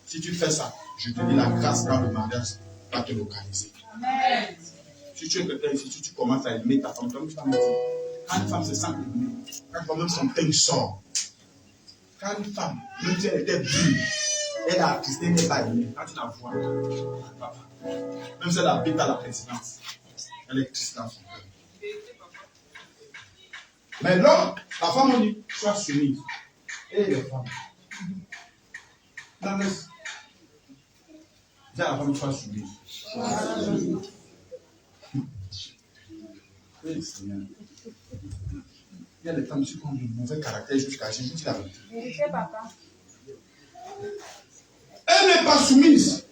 Si tu fais ça, je te dis la grâce dans le mariage va te localiser. Amen. Si tu es quelqu'un ici, si tu commences à aimer ta femme, comme tu vas me dire, quand une femme se sent aimée, quand même son teint sort, quand une femme, même si elle était brune, elle a attristé, elle n'est pas aimée, quand tu la vois, même si elle habite à la présidence, elle est triste dans son cœur. Mais l'homme, la femme, on dit, sois soumise. Et les femmes, non, laisse. Dis à la femme, sois soumise. Oui, Seigneur. Il y a des femmes qui ont du mauvais caractère jusqu'à la vérité. Elle n'est pas soumise.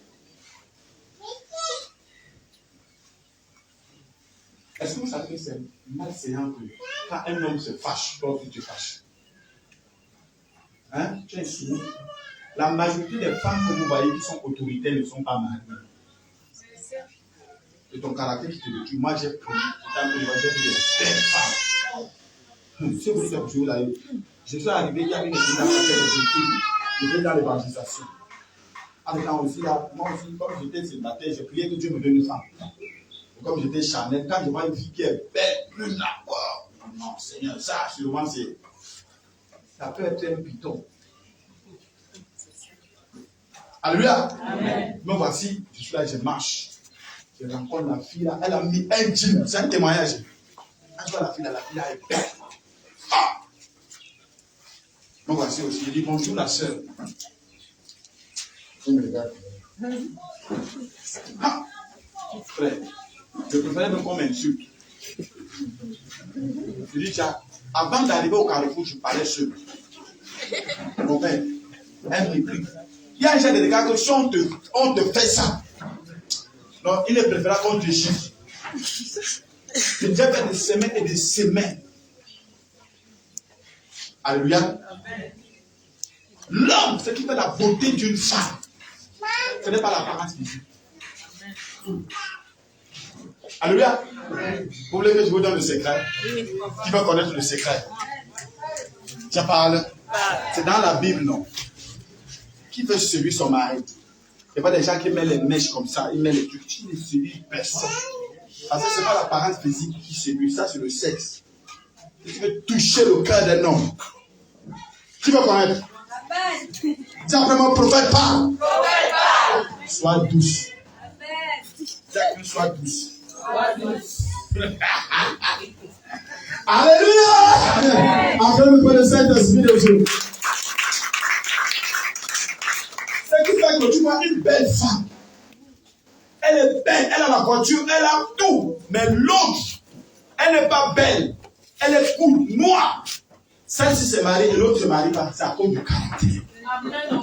Est-ce que vous savez que c'est malséant que quand un homme se fâche, toi tu te fâches? Hein? Tu es soumis. La majorité des femmes que vous voyez qui sont autoritaires ne sont pas mariées. C'est ton caractère qui te détruit. Moi j'ai pris, j'ai vu des belles femmes. Si vous dites que je suis arrivé, il y avait une étude je vais dans l'évangélisation. Avec moi aussi, comme j'étais célibataire, j'ai prié que Dieu me donne une femme. Comme j'étais charnel, quand je vois une fille qui est belle, plus là, wow, non, Seigneur, ça, sûrement, ça peut être un piton. Alléluia. Amen. Mais voici, je suis là, je marche. Je rencontre la fille là, elle a mis un jean, c'est un témoignage. Quand je vois la fille là est belle. Ah! Mais voici aussi, je dis bonjour la soeur. Elle me regarde. Ah! Frère. Je préférais même qu'on m'insulte. Je dis, tiens, avant d'arriver au carrefour, je parlais seul. Mon père, elle m'écrit. Il y a un genre de regard que si on te fait ça, non, il est préférable qu'on te chiffre. J'ai déjà fait des semaines et des semaines. Alléluia. L'homme, ce qui fait la beauté d'une femme, ce n'est pas l'apparence physique. Alléluia. Vous voulez que je vous donne le secret? Qui veut connaître le secret? Je parle. C'est dans la Bible, non? Qui veut séduire son mari? Il y a pas des gens qui mettent les mèches comme ça, ils mettent les trucs. Qui ne séduit personne? Parce que ce n'est pas l'apparence physique qui séduit, ça c'est le sexe. Si tu veux toucher le cœur d'un homme, qui veut connaître? Dis vraiment, prophète parle. Sois douce. Sois douce. Alléluia. Acclame pour le Saint-Esprit de Dieu. Ce qui fait que tu vois une belle femme. Elle est belle, elle a la voiture, elle a tout. Mais l'autre, elle n'est pas belle. Elle est cool, noire. Celle-ci se marie et l'autre se marie pas. C'est à cause du caractère. Amen.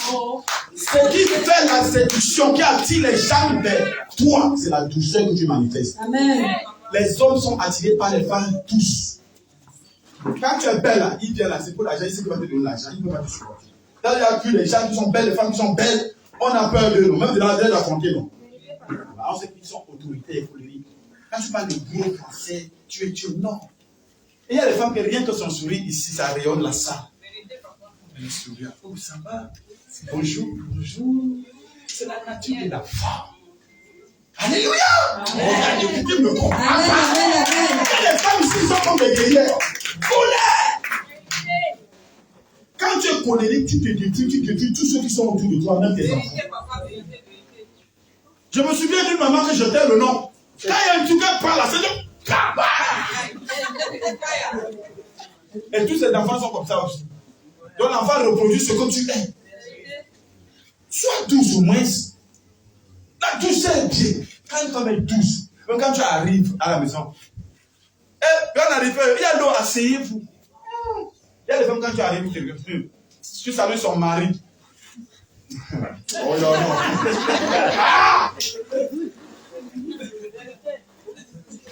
Ce qui fait la séduction, qui attire les gens vers toi, c'est la douceur que tu manifestes. Amen. Les hommes sont attirés par les femmes douces. Quand tu es belle, là, il vient là, c'est pour l'argent, il sait qu'il va te donner l'argent, il ne peut pas te supporter. Quand il y a vu les gens qui sont belles, les femmes qui sont belles, on a peur de nous, même de la d'affronter, non. On sait qu'ils sont autorités et colériques. Quand tu parles de gros français, tu es non. Et il y a des femmes qui, rien que son sourire ici, ça rayonne la salle. Elle sourit. Oh, ça va. Bonjour, bonjour. C'est la nature de la femme. Alléluia. Regarde, écoutez, me comprends. Il y a des femmes ici qui sont comme des guerrières. Quand tu es colérique, tu te détruis tous ceux qui sont autour de toi, même tes enfants. Je me souviens d'une maman que jetait le nom. Quand il y a un truc qui parle là, c'est de... Et tous ces enfants sont comme ça aussi. Donc l'enfant reproduit ce que tu es. Sois douce au moins. La douceur est bien. Quand une femme est douce, même quand tu arrives à la maison, quand on arrive, il y a l'eau, asseyez-vous. Il y a des femmes, quand tu arrives, tu salues son mari. Oh non, non. Ah!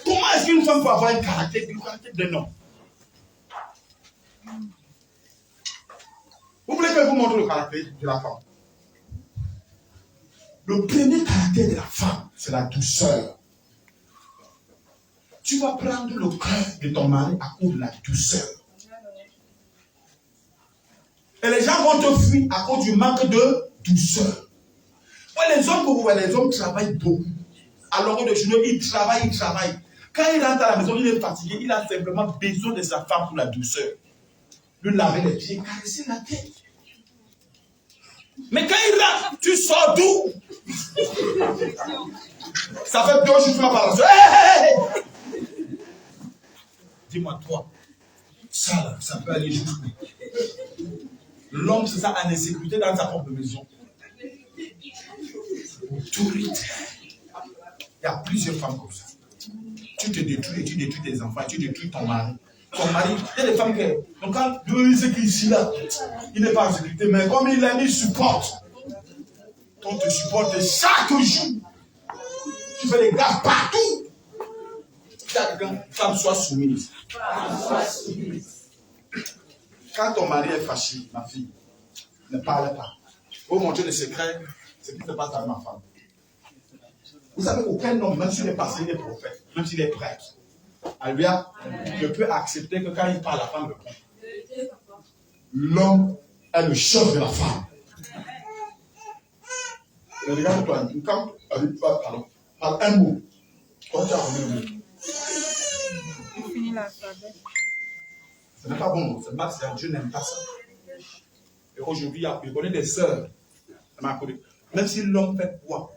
Comment est-ce qu'une femme peut avoir un caractère d'un homme? Vous voulez que je vous montre le caractère de la femme? Le premier caractère de la femme, c'est la douceur. Tu vas prendre le cœur de ton mari à cause de la douceur. Et les gens vont te fuir à cause du manque de douceur. Ouais, les hommes que vous voyez, les hommes travaillent beaucoup. À longueur de journée, ils travaillent. Quand il rentre à la maison, il est fatigué, il a simplement besoin de sa femme pour la douceur. Lui laver les pieds, caresser la tête. Mais quand il rentre, tu sors d'où? Ça fait 2 jours que tu m'as parlé. Hey! Dis-moi, toi, ça peut aller jusqu'où? L'homme se sent en insécurité dans sa propre maison. Autorité. Il y a plusieurs femmes comme ça. Tu te détruis et tu détruis tes enfants, tu détruis ton mari. Ton mari, il y a des femmes qui... Donc quand Dieu dit qu'ici là, il n'est pas en sécurité, mais comme il aime, il supporte. On te supporte chaque jour. Tu fais des gars partout. Quelqu'un, femme, soit soumise. Quand ton mari est fâché, ma fille, ne parle pas. Vous montrer le secret, c'est qui se passe avec ma femme. Vous savez, aucun homme, même s'il est passé, il est prophète, même s'il est prêtre, alléluia, je peux accepter que quand il parle, la femme répond. L'homme est le chef de la femme. Et regarde-toi, quand parle un mot, toi tu as remis le mot. Il finit l'alphabet. Ce n'est pas bon, c'est mal, Dieu n'aime pas ça. Et aujourd'hui, je connais des sœurs, même si l'homme fait quoi,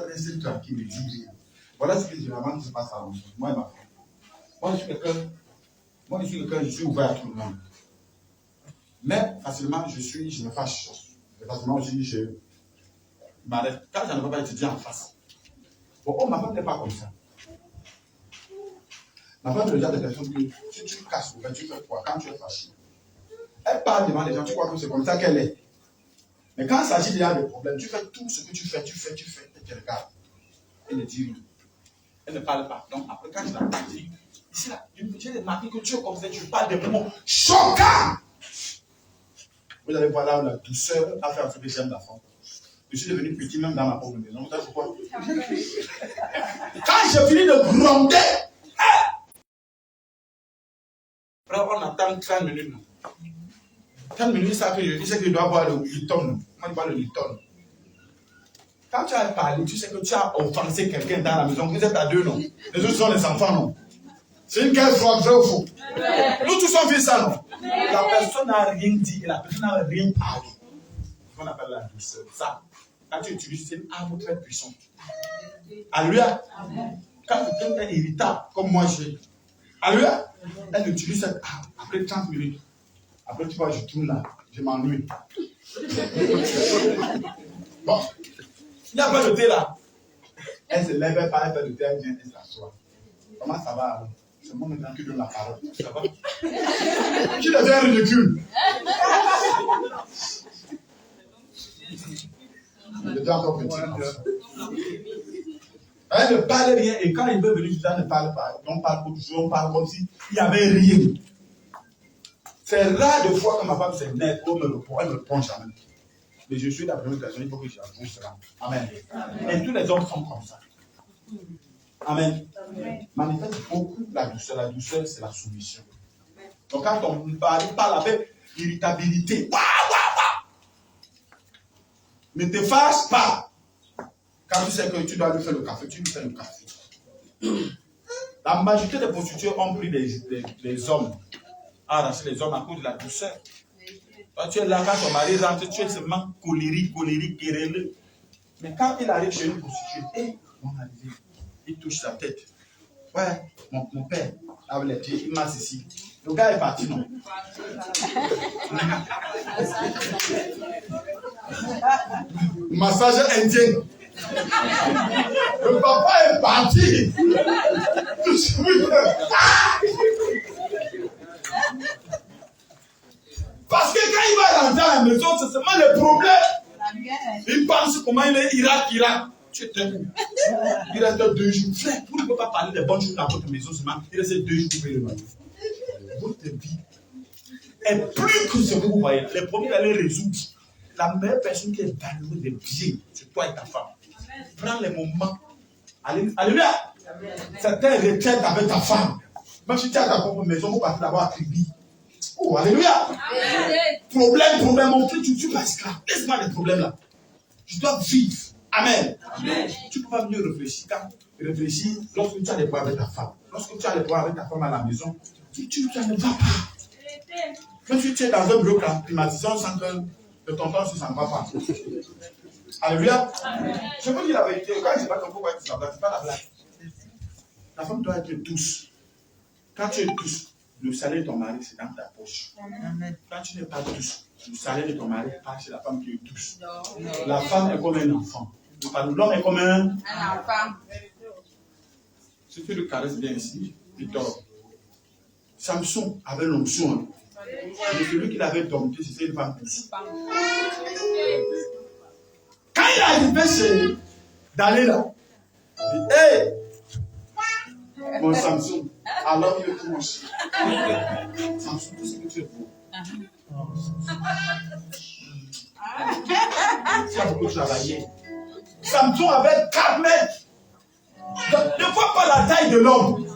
reste tranquille et dit. Voilà ce que généralement se passe à moi et ma femme. Moi, je suis quelqu'un, je suis ouvert à tout le monde. Mais facilement, je me fâche. Et facilement, je m'arrête. Quand je ne peux pas étudier en face. Bon, ma femme n'est pas comme ça. Ma femme est le genre de personne que si tu casses, tu fais quoi quand tu es fâché? Elle parle devant les gens, tu crois que c'est comme ça qu'elle est. Mais quand il s'agit déjà de problèmes, tu fais tout ce que tu fais, et tu regardes. Elle ne dit rien. Elle ne parle pas. Donc après, quand je la dis, ici là, j'ai remarqué que tu es comme ça, tu parles des mots choquants. Vous allez voir là où la douceur a fait en fait que j'aime la femme. Je suis devenu petit même dans ma propre maison. Vous savez pourquoi? Quand je finis de gronder, après on attend 30 minutes. 30 minutes, ça que je sais que je dois boire le Lipton. Moi, je bois le Lipton. Quand tu as parlé, tu sais que tu as offensé quelqu'un dans la maison. Vous êtes à 2, non? Les autres sont les enfants, non? C'est une guerre froide, vrai ou faux? Nous tous on vit ça, non? La personne n'a rien dit et la personne n'a rien parlé. C'est ce qu'on appelle la douceur. Ça, quand tu utilises, c'est une arme très puissante. Alléluia. Quand quelqu'un est irritable, comme moi j'ai, Alléluia. Elle utilise ça après 30 minutes. Après, tu vois, je tourne là. Je m'ennuie. Bon. Il n'y a pas de thé là. Elle se lève, elle parle, elle fait le thé, elle vient, elle s'assoit. Comment ça va? C'est moi maintenant qui donne la parole. Ça va? Qui devient ridicule? Il était encore petit. Elle ne parle rien et quand il veut venir, elle ne parle pas. On parle toujours, on parle comme s'il n'y avait rien. C'est rare de fois que ma femme s'énerve, elle me prend jamais. Mais je suis la première personne, il faut que j'avoue cela. Amen. Et tous les hommes sont comme ça. Amen. Manifeste beaucoup la douceur. La douceur, c'est la soumission. Donc quand on parle avec irritabilité, ne te fâche pas. Quand tu sais que tu dois lui faire le café, tu lui fais le café. La majorité des prostituées ont pris les hommes, arraché les hommes à cause de la douceur. Quand tu es là, quand ton mari rentre, tu es seulement colérique, querelleux. Mais quand il arrive chez une prostituée, mon mari, il touche sa tête. Ouais, mon père, avec les pieds, il masse ici. Le gars est parti, non? Massage indien. Le papa est parti. Tout de suite. Parce que quand il va rentrer à la maison, c'est seulement le problème. Il pense comment il est Irak. Tu es où? Il reste 2 jours. Frère, vous ne pouvez pas parler des bonnes choses dans votre maison seulement. Il reste 2 jours pour le marier. Votre vie est plus que ce que vous voyez. Les problèmes, allez résoudre. La meilleure personne qui est valeureuse des pieds, c'est toi et ta femme. Prends les moments. Alléluia. Certains retraites avec ta femme. Même si tu as ta propre maison, vous partez d'abord à Kribi. Oh, alléluia. Problème, mon frère, tu es esclave. Laisse-moi les problèmes là. Je dois vivre. Amen. Tu ne peux pas mieux réfléchir. Réfléchir lorsque tu as des problèmes avec ta femme. Lorsque tu as des problèmes avec ta femme à la maison, tu ne vas pas. Même si tu es dans un bloc climatisé, sans que de ton temps, si ça ne va pas. Alléluia. Je peux dire la vérité. Quand je ne sais pas comment être ça, c'est pas la blague. La femme doit être douce. Quand tu es douce, le salaire de ton mari, c'est dans ta poche. Quand tu n'es pas douce, le salaire de ton mari passe chez la femme qui est douce. La femme est comme un enfant. L'homme est comme un enfant. Si tu le caresses bien ici, il dort. Samson avait l'onction. Mais celui qui l'avait dompté, c'était une femme douce. Quand il est arrivé d'aller là, il dit, hé, mon Samson, alors il est proche. Samson, tout ce que tu es beau. Tu as beaucoup travaillé. Samson avait 4 mètres. Ne vois pas la taille de l'homme.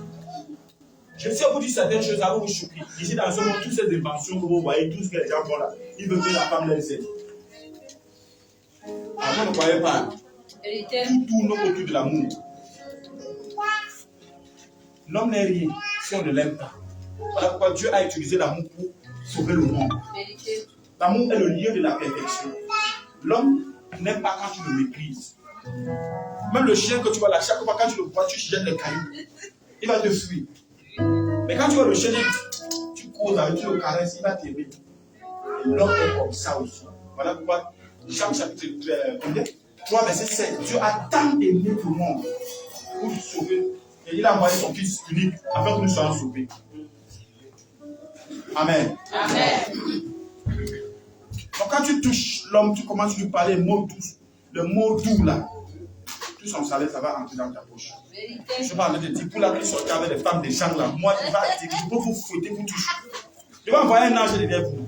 Je sais vous dire certaines choses, ça va vous choquer. Ici, dans ce monde, toutes ces inventions que vous voyez, tout ce que les gens font là, ils veulent que la femme les aide. Avant, ne croyez pas. Tout tourne autour de l'amour. L'homme n'est rien si on ne l'aime pas. Voilà pourquoi Dieu a utilisé l'amour pour sauver le monde. L'amour est le lieu de la perfection. L'homme n'aime pas quand tu le méprises. Même le chien que tu vois là, chaque fois quand tu le vois, tu jettes les cailloux. Il va te fuir. Mais quand tu vois le chien, tu causes avec, tu le caresses, il va t'aimer. L'homme est comme ça aussi. Voilà pourquoi Jean chapitre 3, verset 7. Dieu a tant aimé tout le monde pour nous sauver. Et il a envoyé son Fils unique afin que nous soyons sauvés. Amen. Amen. Donc quand tu touches l'homme, tu commences à lui parler les mots doux. Le mot doux là, tout son salaire, ça va entrer dans ta poche. Je ne vais pas te dire, pour la plus sortir avec les femmes des gens là, moi, il va dire, je peux vous fouetter, vous toucher. Je vais envoyer un ange derrière vous.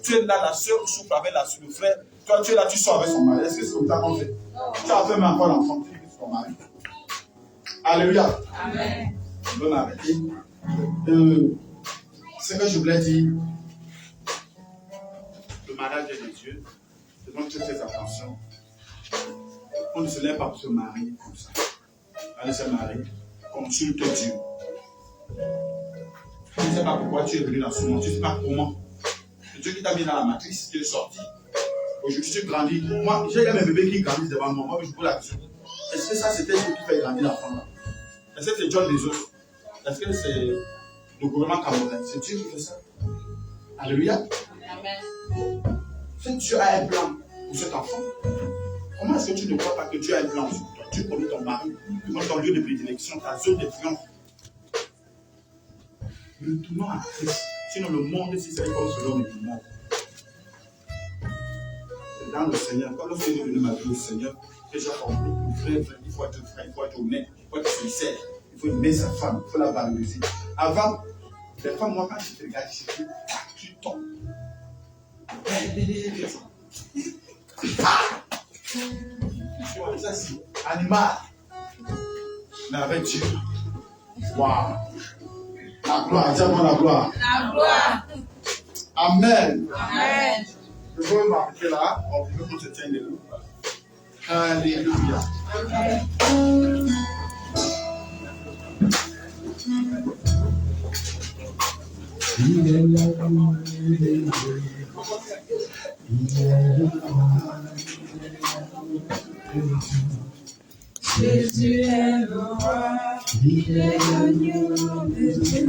Tu es là, la soeur souffre avec le frère. Toi, tu es là, tu sors avec son mari. Est-ce que c'est comme ça qu'on fait? Tu as fait encore l'enfant, tu es son mari. Alléluia. Amen. Je vais m'arrêter. Ce que je voulais dire, le mariage est de Dieu. Devons faire attention. On ne se lève pas pour se marier comme ça. Allez se marier. Consulte Dieu. Tu ne sais pas pourquoi tu es venu dans ce monde. Tu ne sais pas comment. C'est Dieu qui t'a mis dans la matrice, tu es sorti. Aujourd'hui, tu grandis. Moi, j'ai mes bébés qui grandissent devant moi. Moi, je pose la question. Est-ce que ça, c'était ce qui fait grandir l'enfant là? Est-ce que c'est John Bezos? Est-ce que c'est le gouvernement camerounais. C'est Dieu qui fait ça. Alléluia. Amen. Si Dieu a un plan pour cet enfant, comment est-ce que tu ne crois pas que Dieu a un plan sur toi? Tu connais ton mari, tu connais ton lieu de prédilection, ta zone d'influence. Retournons à Christ. Sinon, le monde, si c'est comme selon le monde. C'est dans le Seigneur. Quand lorsque je suis venu ma vie au Seigneur, que j'ai compris, il faut être frère, il faut être honnête, il faut être sincère, il faut aimer sa femme, il faut la valoriser. Avant, les femmes, moi, quand je te regarde, je dis, tu tombes. Ça, c'est animal. Mais avec Dieu. Waouh. La gloire, dis-moi la gloire. La gloire. Amen. Amen. Je veux m'arrêter là. On veut qu'on se tienne debout. Alléluia. Jésus est le roi, il est l'agneau de Dieu.